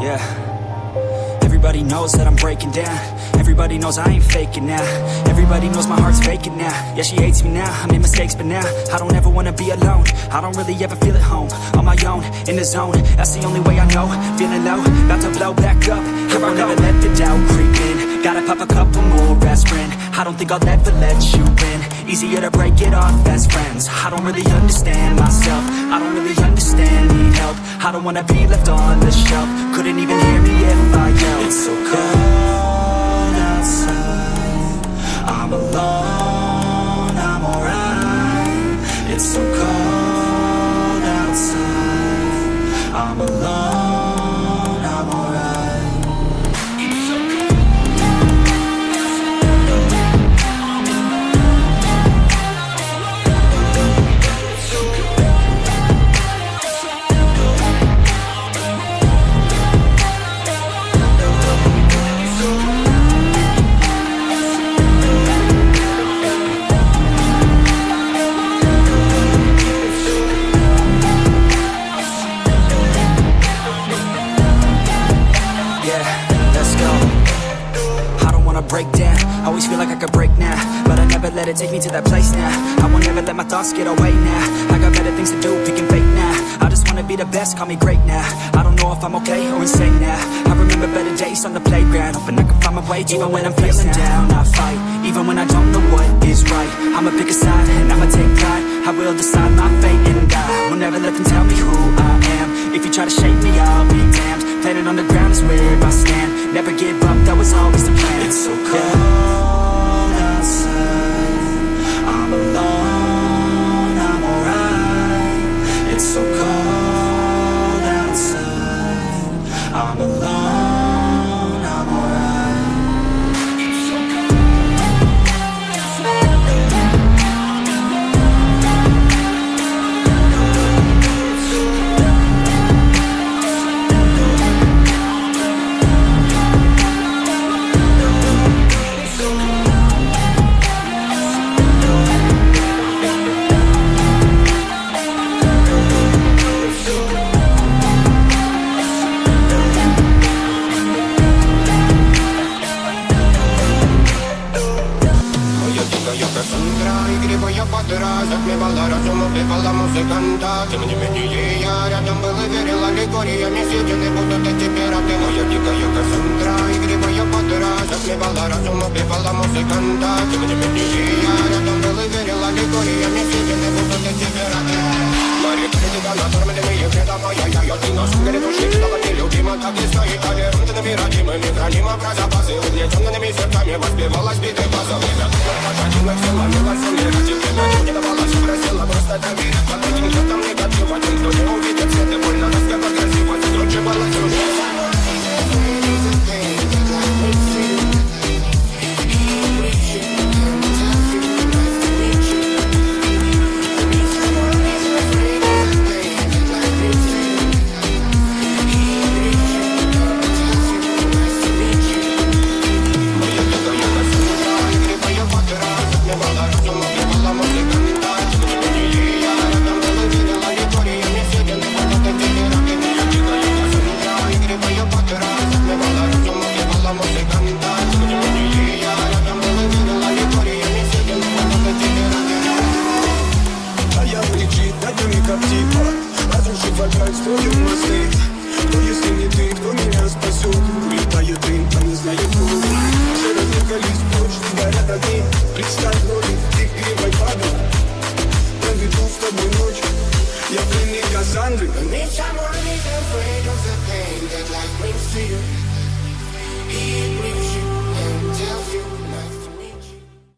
Yeah. Everybody knows that I'm breaking down. Everybody knows I ain't faking now. Everybody knows my heart's faking now. Yeah, she hates me now, I made mistakes but now I don't ever wanna be alone. I don't really ever feel at home. On my own, in the zone, that's the only way I know. Feeling low, about to blow back up. Here I never let the doubt creep in. Gotta pop a couple more aspirin. I don't think I'll ever let you in. Easier to break it off best friends. I don't really understand myself. I don't really understand, need help. I don't wanna be left on the shelf. Couldn't even hear me if I yelled. It's so cold outside, I'm alone, I'm alright. It's so cold outside, I'm alone, I'm alright. It's so cold. Break down, always feel like I could break now, but I never let it take me to that place now. I won't ever let my thoughts get away now. I got better things to do, picking fake now. I just wanna be the best, call me great now. I don't know if I'm okay or insane now. I remember better days on the playground, hoping I can find my way. Even when I'm feeling down, I fight. Even when I don't know what is right, I'ma pick a side and I'ma take pride. I will decide my fate and I will never let them tell me who I am. If you try to shake me, I'll be damned. Planet on the ground is where I stand. Never give up, that was always the plan. It's so cold outside, I'm alone, I'm alright. It's so cold outside, I'm alone, I'm alright. It's so cold. Затмевала разум, убивала музыканта. Тем не менее я рядом был и верила легориями. Съедены будут эти пираты. Моя дикая Кассандра, игривая подыра. Затмевала разум, убивала музыканта. Тем не менее я рядом был и верила легориями. Съедены будут эти пираты. Мари критика, накормленные вредом. Ай-яй-яй, ты наш горит ушли, стала нелюбима. Так и стоит толерантными родимыми. Хранима про запасы, угнетенными сердцами. Воспевалась битой база. Время потратила, все ломилась, умирать. Теперь не давалась, просила просто доверить. Потом никто там не готов, один, кто не увидит свет. И больно раскопать красивость, круче балансирует. Строим мосты, но если не ты, кто меня спасет? Улетает дым, а не знаю куда. Все разъехались прочь, горят огни. Представь роли, ты игривой падал. Проведу с тобой ночь, я пленник Кассандры. Need someone who's afraid of the pain that life brings to you.